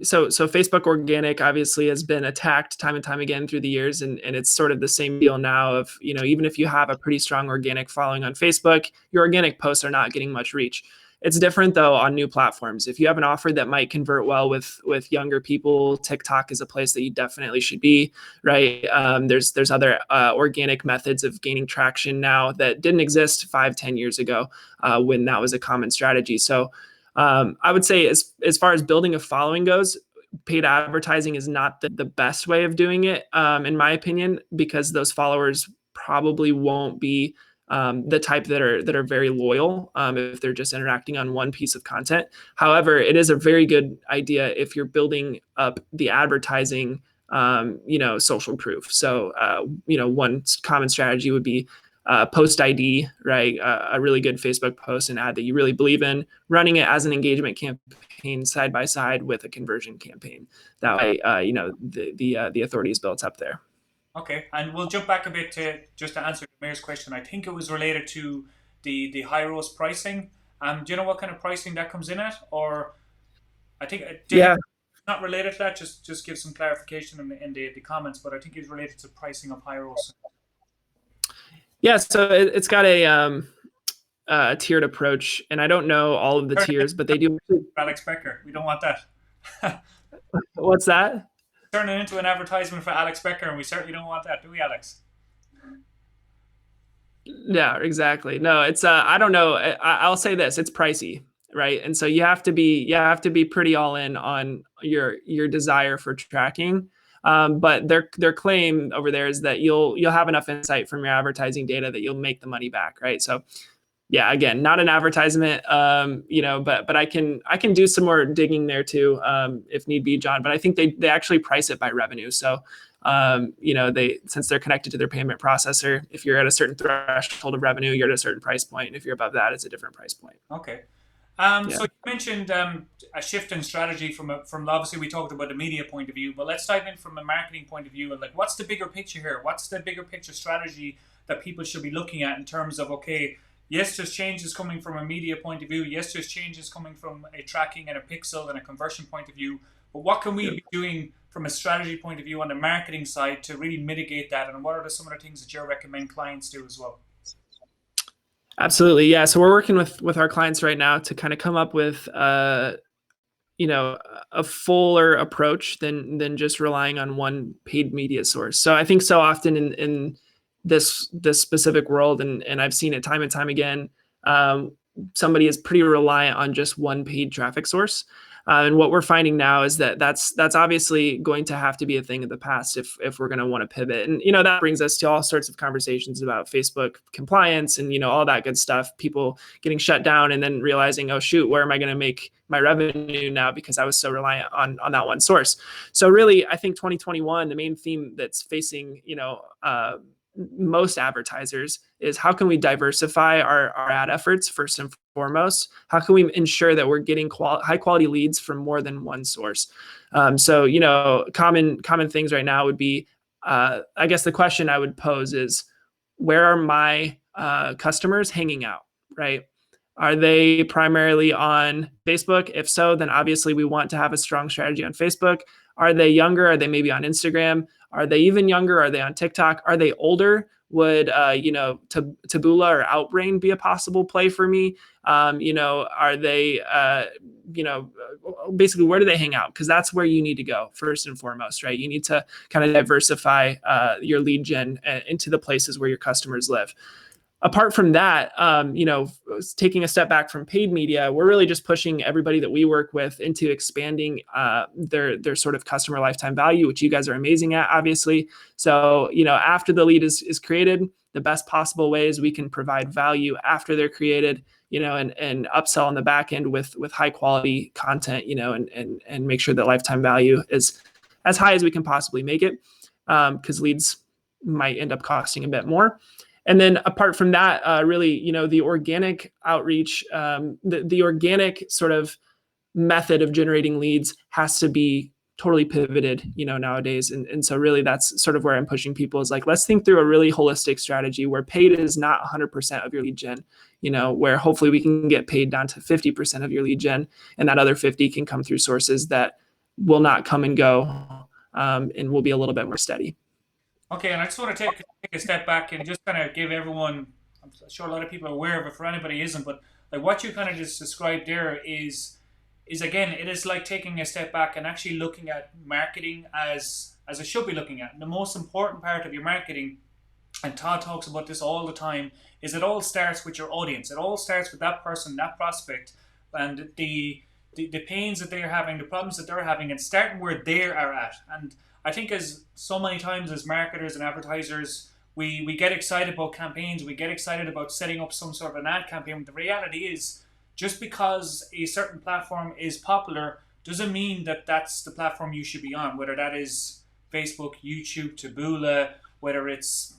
So Facebook organic obviously has been attacked time and time again through the years, and it's sort of the same deal now of, even if you have a pretty strong organic following on Facebook, your organic posts are not getting much reach. It's different though on new platforms. If you have an offer that might convert well with younger people, TikTok is a place that you definitely should be, right? There's other organic methods of gaining traction now that didn't exist 5-10 years ago when that was a common strategy. So I would say as far as building a following goes, paid advertising is not the best way of doing it, in my opinion, because those followers probably won't be the type that are very loyal if they're just interacting on one piece of content. However, it is a very good idea if you're building up the advertising, social proof. So, one common strategy would be post ID, right? A really good Facebook post and ad that you really believe in, running it as an engagement campaign side by side with a conversion campaign. That way, the authority is built up there. Okay, and we'll jump back a bit to just to answer the mayor's question. I think it was related to the high roast pricing. Do you know what kind of pricing that comes in at, or I think Yeah, not related to that. Just give some clarification in the comments, but I think it's related to pricing of high roast. yeah. So it's got a tiered approach, and I don't know all of the tiers, but they do. Alex Becker, we don't want that. What's that? Turn it into an advertisement for Alex Becker, and we certainly don't want that, do we, Alex? Yeah, exactly. No, it's I don't know. I'll say this: it's pricey, right? And so you have to be pretty all in on your desire for tracking. But their claim over there is that you'll have enough insight from your advertising data that you'll make the money back, right? So yeah, again, not an advertisement, but I can do some more digging there too, if need be, John. But I think they actually price it by revenue. So, they since they're connected to their payment processor, if you're at a certain threshold of revenue, you're at a certain price point. If you're above that, it's a different price point. Okay. Yeah. So you mentioned a shift in strategy from obviously we talked about the media point of view, but let's dive in from a marketing point of view and like what's the bigger picture here? What's the bigger picture strategy that people should be looking at in terms of okay, yes, there's changes coming from a media point of view. Yes, there's changes coming from a tracking and a pixel and a conversion point of view. But what can we be doing from a strategy point of view on the marketing side to really mitigate that? And what are some of the things that you recommend clients do as well? Absolutely. Yeah. So we're working with our clients right now to kind of come up with a fuller approach than just relying on one paid media source. So I think so often in this specific world, and I've seen it time and time again, somebody is pretty reliant on just one paid traffic source. And what we're finding now is that's obviously going to have to be a thing of the past if we're going to want to pivot. And that brings us to all sorts of conversations about Facebook compliance and all that good stuff. People getting shut down and then realizing, oh shoot, where am I going to make my revenue now because I was so reliant on that one source. So really, I think 2021, the main theme that's facing most advertisers is how can we diversify our ad efforts first and foremost? How can we ensure that we're getting high quality leads from more than one source? So common things right now would be, I guess the question I would pose is, where are my customers hanging out, right? Are they primarily on Facebook? If so, then obviously we want to have a strong strategy on Facebook. Are they younger? Are they maybe on Instagram? Are they even younger? Are they on TikTok? Are they older? Would Taboola or Outbrain be a possible play for me? Are they basically where do they hang out? Because that's where you need to go first and foremost, right? You need to kind of diversify your lead gen into the places where your customers live. Apart from that, taking a step back from paid media, we're really just pushing everybody that we work with into expanding their sort of customer lifetime value, which you guys are amazing at, obviously. So, after the lead is created, the best possible ways we can provide value after they're created, and upsell on the back end with high quality content, and make sure that lifetime value is as high as we can possibly make it, because leads might end up costing a bit more. And then apart from that, really, the organic outreach, the organic sort of method of generating leads has to be totally pivoted, nowadays. And so really that's sort of where I'm pushing people is like, let's think through a really holistic strategy where paid is not 100% of your lead gen. where hopefully we can get paid down to 50% of your lead gen, and that other 50 can come through sources that will not come and go, and will be a little bit more steady. Okay, and I just want to take a step back and just kind of give everyone. I'm sure a lot of people are aware of it. For anybody who isn't, but like what you kind of just described there is again, it is like taking a step back and actually looking at marketing as it should be looking at. And the most important part of your marketing, and Todd talks about this all the time, is it all starts with your audience. It all starts with that person, that prospect, and the pains that they're having, the problems that they're having, and starting where they are at. And I think as so many times as marketers and advertisers, we get excited about campaigns, we get excited about setting up some sort of an ad campaign. The reality is, just because a certain platform is popular doesn't mean that that's the platform you should be on, whether that is Facebook, YouTube, Taboola, whether it's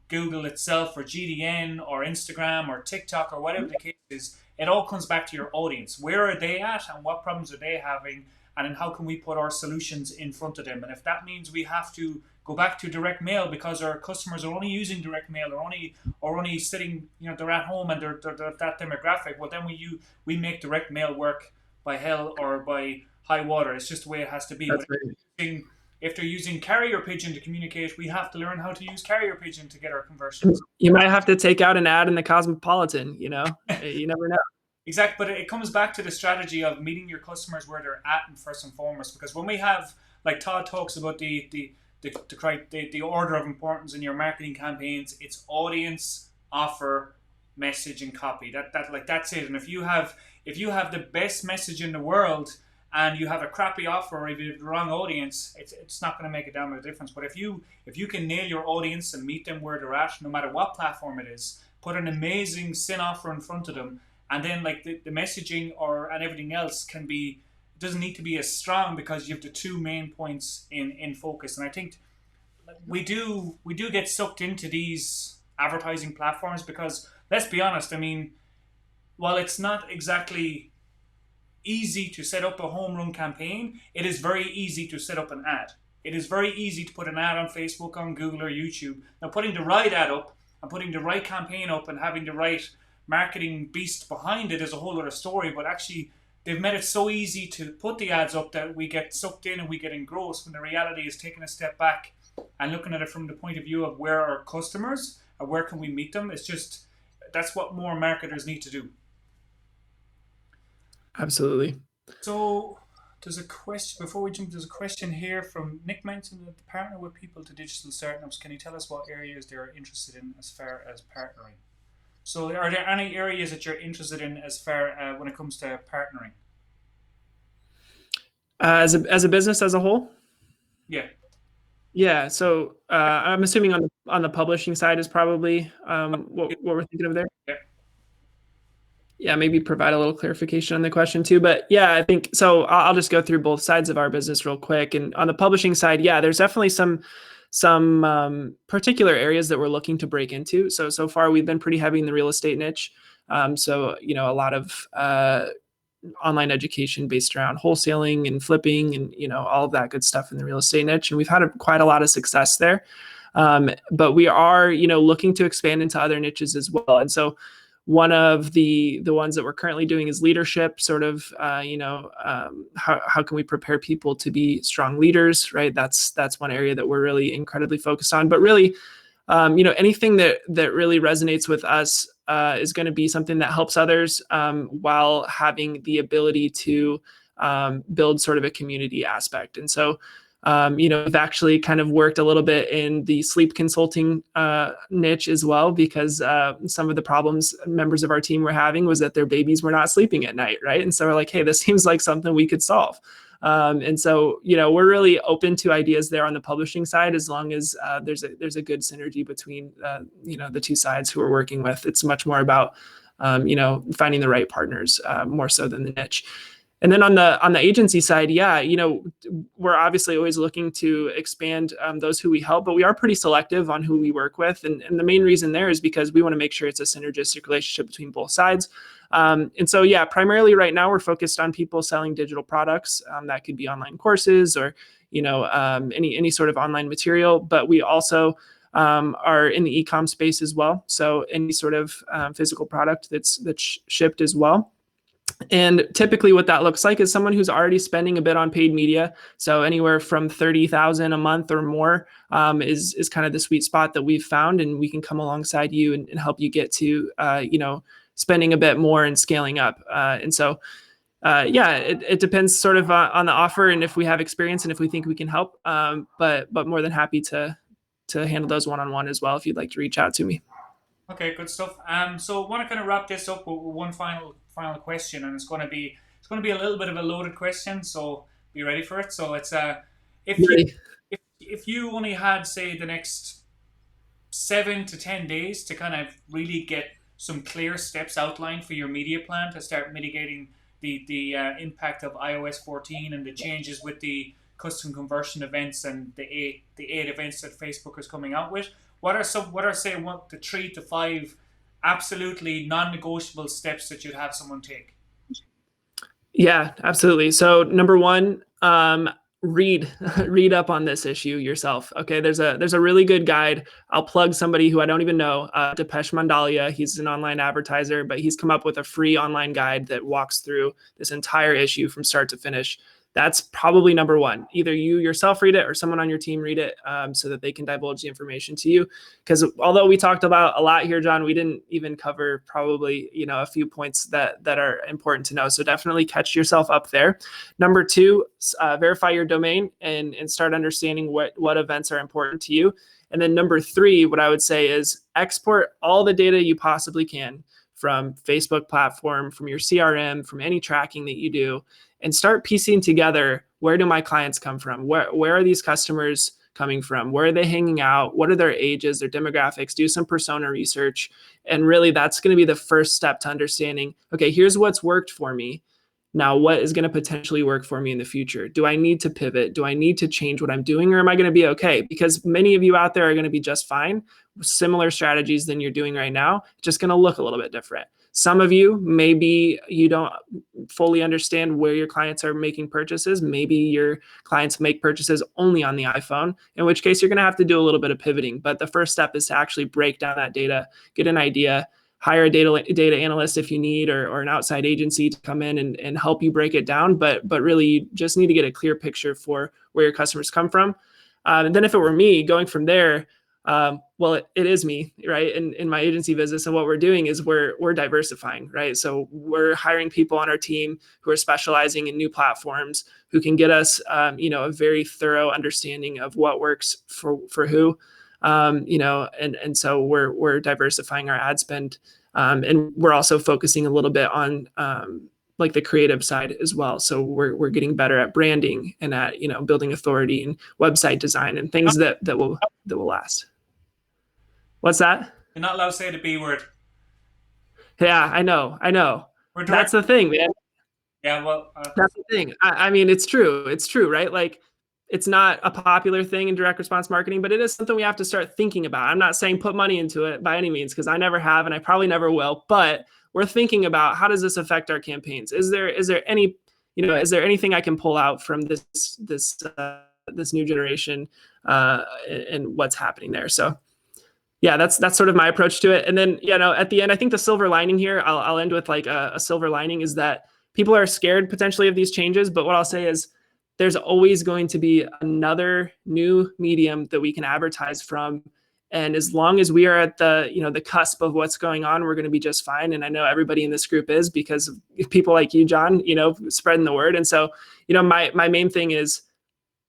Google itself or GDN or Instagram or TikTok or whatever the case is. It all comes back to your audience. Where are they at and what problems are they having? And then how can we put our solutions in front of them? And if that means we have to go back to direct mail because our customers are only using direct mail or only sitting, they're at home and they're that demographic, well then we make direct mail work by hell or by high water. It's just the way it has to be. That's But right. if they're using carrier pigeon to communicate, we have to learn how to use carrier pigeon to get our conversions. You might have to take out an ad in the Cosmopolitan, you never know. Exactly, but it comes back to the strategy of meeting your customers where they're at, and first and foremost, because when we have, like Todd talks about the order of importance in your marketing campaigns, it's audience, offer, message, and copy. That's it. And if you have the best message in the world and you have a crappy offer or if you have the wrong audience, it's not going to make a damn bit of difference. But if you can nail your audience and meet them where they're at, no matter what platform it is, put an amazing sin offer in front of them. And then like the messaging and everything else doesn't need to be as strong because you have the two main points in focus. And I think we do get sucked into these advertising platforms because, let's be honest, I mean, while it's not exactly easy to set up a home run campaign, it is very easy to set up an ad. It is very easy to put an ad on Facebook, on Google or YouTube. Now putting the right ad up and putting the right campaign up and having the right marketing beast behind it is a whole other story, but actually they've made it so easy to put the ads up that we get sucked in and we get engrossed, when the reality is taking a step back and looking at it from the point of view of where our customers or where can we meet them. It's just, that's what more marketers need to do. Absolutely. So there's a question, before we jump, there's a question here from Nick mentioned that to partner with people to digital startups. Can you tell us what areas they're interested in as far as partnering? So are there any areas that you're interested in as far when it comes to partnering? As a business as a whole? Yeah. Yeah. So I'm assuming on the publishing side is probably what we're thinking of there. Yeah. Yeah, maybe provide a little clarification on the question too. But yeah, I think so. I'll just go through both sides of our business real quick. And on the publishing side, yeah, there's definitely some particular areas that we're looking to break into. So far we've been pretty heavy in the real estate niche. So a lot of online education based around wholesaling and flipping and all of that good stuff in the real estate niche, and we've had quite a lot of success there. But we are looking to expand into other niches as well. And so one of the ones that we're currently doing is leadership, sort of, how can we prepare people to be strong leaders, right? That's one area that we're really incredibly focused on. But really, anything that really resonates with us is going to be something that helps others while having the ability to build sort of a community aspect. And so, we've actually kind of worked a little bit in the sleep consulting niche as well, because some of the problems members of our team were having was that their babies were not sleeping at night, right? And so we're like, hey, this seems like something we could solve. And so, we're really open to ideas there on the publishing side, as long as there's a good synergy between the two sides who we're working with. It's much more about finding the right partners more so than the niche. And then on the agency side, yeah, we're obviously always looking to expand those who we help, but we are pretty selective on who we work with. And the main reason there is because we want to make sure it's a synergistic relationship between both sides. And so, yeah, primarily right now we're focused on people selling digital products. That could be online courses or, any sort of online material. But we also are in the e-com space as well. So any sort of physical product that's shipped as well. And typically what that looks like is someone who's already spending a bit on paid media. So anywhere from 30,000 a month or more is kind of the sweet spot that we've found. And we can come alongside you and help you get to, spending a bit more and scaling up. It depends sort of on the offer and if we have experience and if we think we can help. But more than happy to handle those one-on-one as well if you'd like to reach out to me. Okay, good stuff. So I want to kind of wrap this up with one final question, and it's going to be a little bit of a loaded question. So be ready for it. So it's if you if you only had, say, the next 7 to 10 days to kind of really get some clear steps outlined for your media plan to start mitigating the impact of iOS 14 and the changes with the custom conversion events and the eight events that Facebook is coming out with. What are the 3 to 5 absolutely non-negotiable steps that you'd have someone take? Yeah, absolutely. So number one, read up on this issue yourself. Okay, there's a really good guide. I'll plug somebody who I don't even know, Depesh Mandalia. He's an online advertiser, but he's come up with a free online guide that walks through this entire issue from start to finish. That's probably number one. Either you yourself read it or someone on your team read it so that they can divulge the information to you. Because although we talked about a lot here, John, we didn't even cover probably a few points that are important to know. So definitely catch yourself up there. Number two, verify your domain and start understanding what events are important to you. And then number three, what I would say is export all the data you possibly can from Facebook platform, from your CRM, from any tracking that you do, and start piecing together, where do my clients come from? Where are these customers coming from? Where are they hanging out? What are their ages, their demographics? Do some persona research. And really that's going to be the first step to understanding, okay, here's what's worked for me. Now, what is going to potentially work for me in the future? Do I need to pivot? Do I need to change what I'm doing, or am I going to be okay? Because many of you out there are going to be just fine with similar strategies than you're doing right now, just going to look a little bit different. Some of you, maybe you don't fully understand where your clients are making purchases. Maybe your clients make purchases only on the iPhone, in which case you're going to have to do a little bit of pivoting. But the first step is to actually break down that data, get an idea, hire a data analyst if you need, or an outside agency to come in and help you break it down. But really, you just need to get a clear picture for where your customers come from. And then if it were me, going from there, it is me, right? In my agency business, and what we're doing is we're diversifying, right? So we're hiring people on our team who are specializing in new platforms, who can get us, a very thorough understanding of what works for who, and so we're diversifying our ad spend, and we're also focusing a little bit on like the creative side as well. So we're getting better at branding and at building authority and website design and things that will last. What's that? You're not allowed to say the B word. Yeah, I know. That's the thing, man. Yeah, well, that's the thing. I mean, it's true, right? Like, it's not a popular thing in direct response marketing, but it is something we have to start thinking about. I'm not saying put money into it by any means, because I never have, and I probably never will, but we're thinking about, how does this affect our campaigns? Is there anything I can pull out from this new generation and what's happening there? So yeah, that's sort of my approach to it. And then, at the end, I think the silver lining here, I'll end with like a silver lining, is that people are scared potentially of these changes. But what I'll say is there's always going to be another new medium that we can advertise from. And as long as we are at the cusp of what's going on, we're going to be just fine. And I know everybody in this group is, because of people like you, John, spreading the word. And so, my main thing is,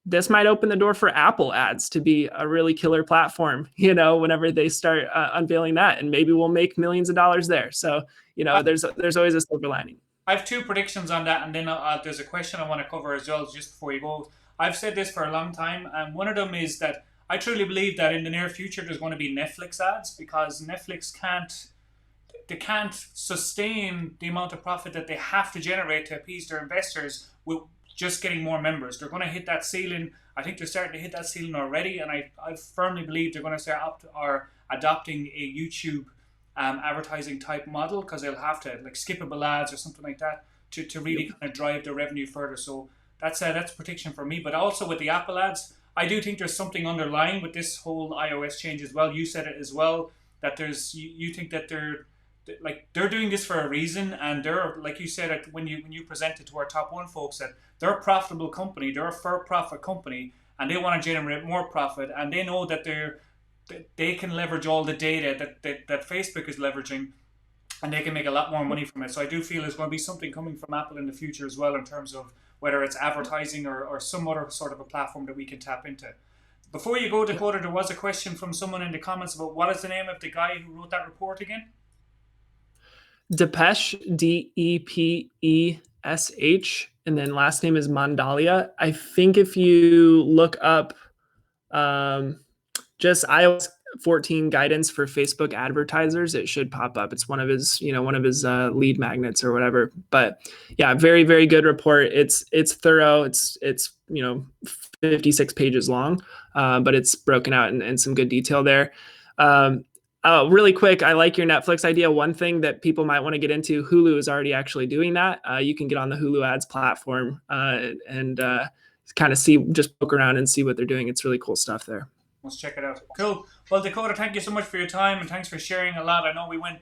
this might open the door for Apple ads to be a really killer platform, whenever they start unveiling that, and maybe we'll make millions of dollars there. So, there's always a silver lining. I have two predictions on that, and then there's a question I want to cover as well, just before you go. I've said this for a long time, and one of them is that I truly believe that in the near future there's going to be Netflix ads, because Netflix can't sustain the amount of profit that they have to generate to appease their investors with just getting more members. They're going to hit that ceiling. I think they're starting to hit that ceiling already, and I firmly believe they're going to start adopting a YouTube advertising type model, because they'll have to, like, skippable ads or something like that to really kind of drive their revenue further. So that's prediction for me. But also with the Apple ads, I do think there's something underlying with this whole iOS change as well. You said it as well, that you think that they're doing this for a reason, and they're, like you said, when you presented to our top one folks, that they're a profitable company, they're a for profit company, and they want to generate more profit, and they know that they can leverage all the data that Facebook is leveraging, and they can make a lot more money from it. So I do feel there's going to be something coming from Apple in the future as well, in terms of whether it's advertising or some other sort of a platform that we can tap into. Before you go, Dakota, there was a question from someone in the comments about what is the name of the guy who wrote that report again? Depesh, Depesh, and then last name is Mandalia. I think if you look up just iOS 14 guidance for Facebook advertisers, it should pop up. It's one of his lead magnets or whatever. But yeah, very, very good report. It's thorough. It's 56 pages long, but it's broken out in some good detail there. Really quick, I like your Netflix idea. One thing that people might want to get into, Hulu is already actually doing that. You can get on the Hulu ads platform and kind of just poke around and see what they're doing. It's really cool stuff there. Let's check it out. Cool. Well, Dakota, thank you so much for your time, and thanks for sharing a lot. I know we went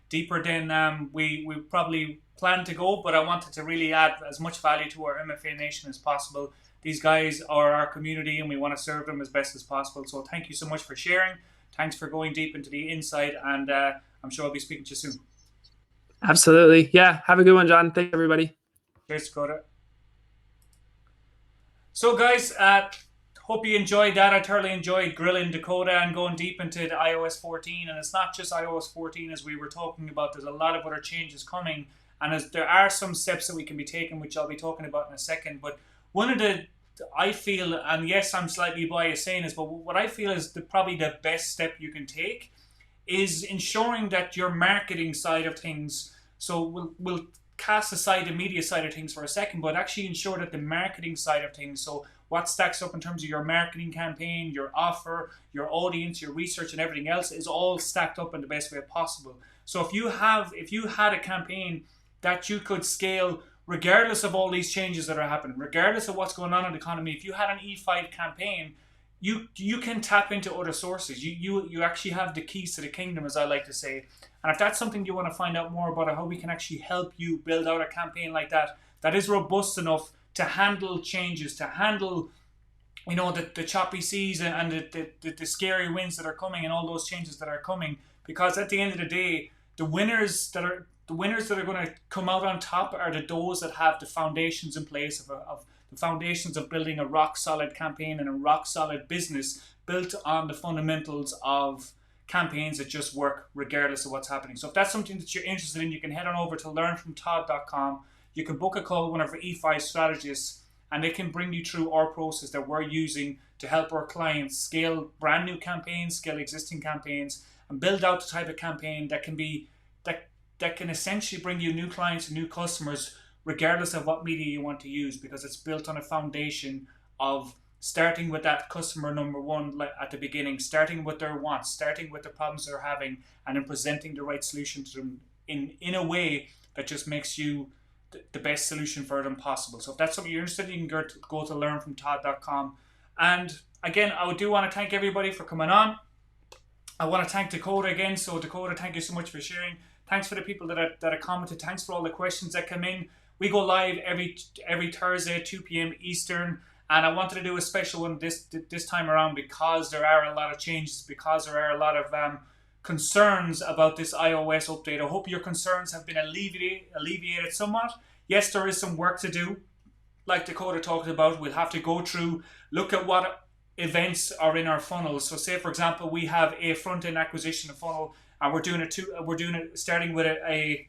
deeper than we probably planned to go, but I wanted to really add as much value to our MFA Nation as possible. These guys are our community, and we want to serve them as best as possible. So thank you so much for sharing. Thanks for going deep into the insight, and I'm sure I'll be speaking to you soon. Absolutely. Yeah. Have a good one, John. Thanks, everybody. Cheers, Dakota. So, guys, hope you enjoyed that. I thoroughly enjoyed grilling Dakota and going deep into the iOS 14. And it's not just iOS 14 as we were talking about. There's a lot of other changes coming. And there are some steps that we can be taking, which I'll be talking about in a second. But one of I feel, and yes, I'm slightly biased saying this, but what I feel is probably the best step you can take is ensuring that your marketing side of things, so we'll cast aside the media side of things for a second, but actually ensure that the marketing side of things, so what stacks up in terms of your marketing campaign, your offer, your audience, your research, and everything else is all stacked up in the best way possible. So if you had a campaign that you could scale regardless of all these changes that are happening, regardless of what's going on in the economy, if you had an E5 campaign, you can tap into other sources. You actually have the keys to the kingdom, as I like to say. And if that's something you want to find out more about, how we can actually help you build out a campaign like that is robust enough to handle changes, to handle the choppy seas and the scary winds that are coming and all those changes that are coming. Because at the end of the day, the winners that are going to come out on top are those that have the foundations in place of the foundations of building a rock solid campaign and a rock solid business built on the fundamentals of campaigns that just work regardless of what's happening. So if that's something that you're interested in, you can head on over to learnfromtodd.com. You can book a call with one of our E5 strategists, and they can bring you through our process that we're using to help our clients scale brand new campaigns, scale existing campaigns, and build out the type of campaign that can essentially bring you new clients and new customers regardless of what media you want to use, because it's built on a foundation of starting with that customer number one at the beginning, starting with their wants, starting with the problems they're having, and then presenting the right solution to them in a way that just makes you the best solution for them possible. So if that's something you're interested in, you can go to learnfromtodd.com. And again, I do want to thank everybody for coming on. I want to thank Dakota again. So Dakota, thank you so much for sharing. Thanks for the people that are commented. Thanks for all the questions that come in. We go live every Thursday at 2 p.m. Eastern. And I wanted to do a special one this time around because there are a lot of changes, because there are a lot of concerns about this iOS update. I hope your concerns have been alleviated somewhat. Yes, there is some work to do. Like Dakota talked about, we'll have to go through, look at what events are in our funnels. So say, for example, we have a front-end acquisition funnel, and we're doing it starting with a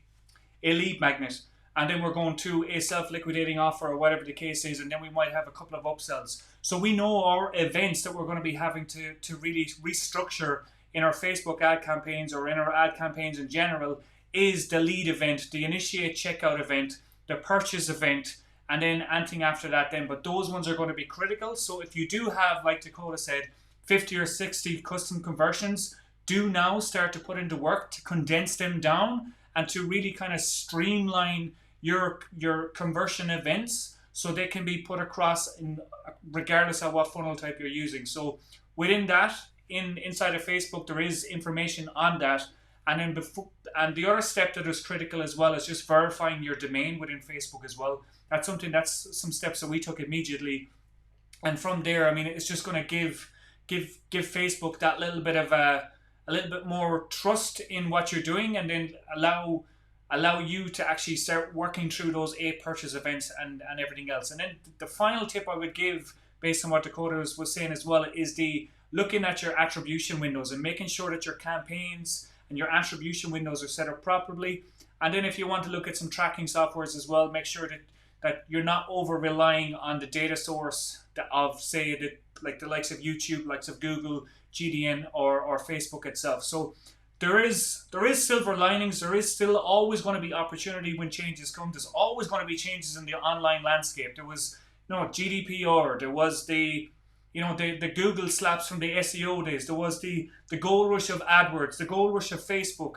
lead magnet. And then we're going to a self-liquidating offer or whatever the case is, and then we might have a couple of upsells. So we know our events that we're going to be having to really restructure in our Facebook ad campaigns or in our ad campaigns in general is the lead event, the initiate checkout event, the purchase event, and then anything after that then. But those ones are going to be critical. So if you do have, like Dakota said, 50 or 60 custom conversions, do now start to put into work to condense them down and to really kind of streamline your conversion events so they can be put across in regardless of what funnel type you're using. So within that, inside of Facebook, there is information on that. And then and the other step that is critical as well is just verifying your domain within Facebook as well. That's some steps that we took immediately. And from there, I mean, it's just going to give Facebook that little bit of a little bit more trust in what you're doing, and then allow you to actually start working through those 8 purchase events and everything else. And then the final tip I would give, based on what Dakota was saying as well, is the looking at your attribution windows and making sure that your campaigns and your attribution windows are set up properly. And then if you want to look at some tracking softwares as well, make sure that you're not over relying on the data source of, say, like the likes of YouTube, likes of Google, GDN, or Facebook itself. So there is silver linings. There is still always going to be opportunity when changes come. There's always going to be changes in the online landscape. There was GDPR. There was the Google slaps from the SEO days. There was the gold rush of AdWords, the gold rush of Facebook,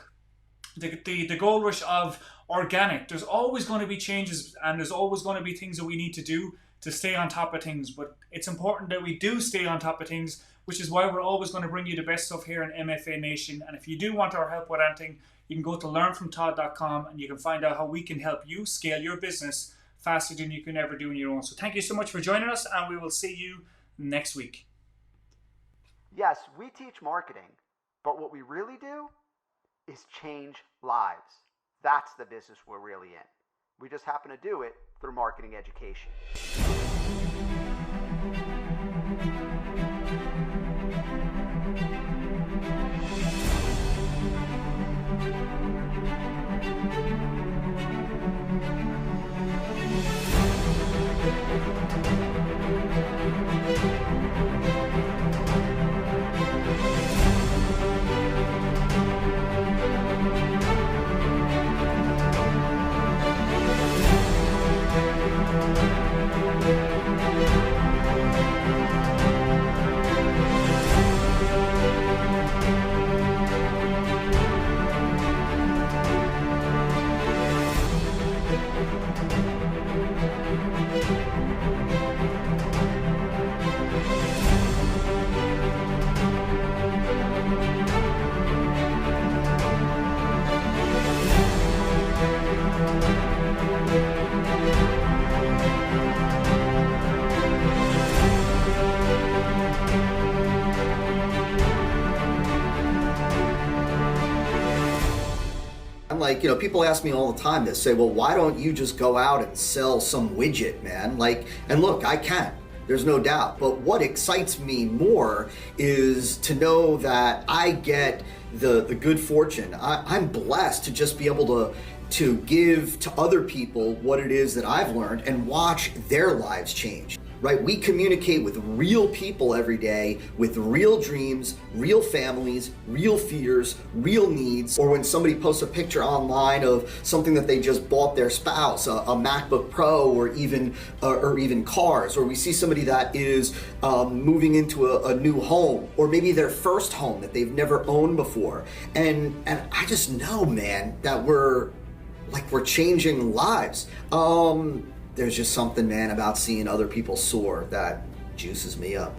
the gold rush of organic. There's always going to be changes, and there's always going to be things that we need to do to stay on top of things. But it's important that we do stay on top of things, which is why we're always going to bring you the best stuff here in MFA Nation. And if you do want our help with anything, you can go to learnfromtodd.com and you can find out how we can help you scale your business faster than you can ever do on your own. So thank you so much for joining us, and we will see you next week. Yes, we teach marketing, but what we really do is change lives. That's the business we're really in. We just happen to do it through marketing education. Like, people ask me all the time, they say, well, why don't you just go out and sell some widget, man? And look, I can. There's no doubt. But what excites me more is to know that I get the good fortune. I'm blessed to just be able to give to other people what it is that I've learned and watch their lives change. Right? We communicate with real people every day with real dreams, real families, real fears, real needs. Or when somebody posts a picture online of something that they just bought their spouse, a MacBook Pro, or even cars, or we see somebody that is moving into a new home, or maybe their first home that they've never owned before. And I just know, man, that we're changing lives. There's just something, man, about seeing other people soar that juices me up.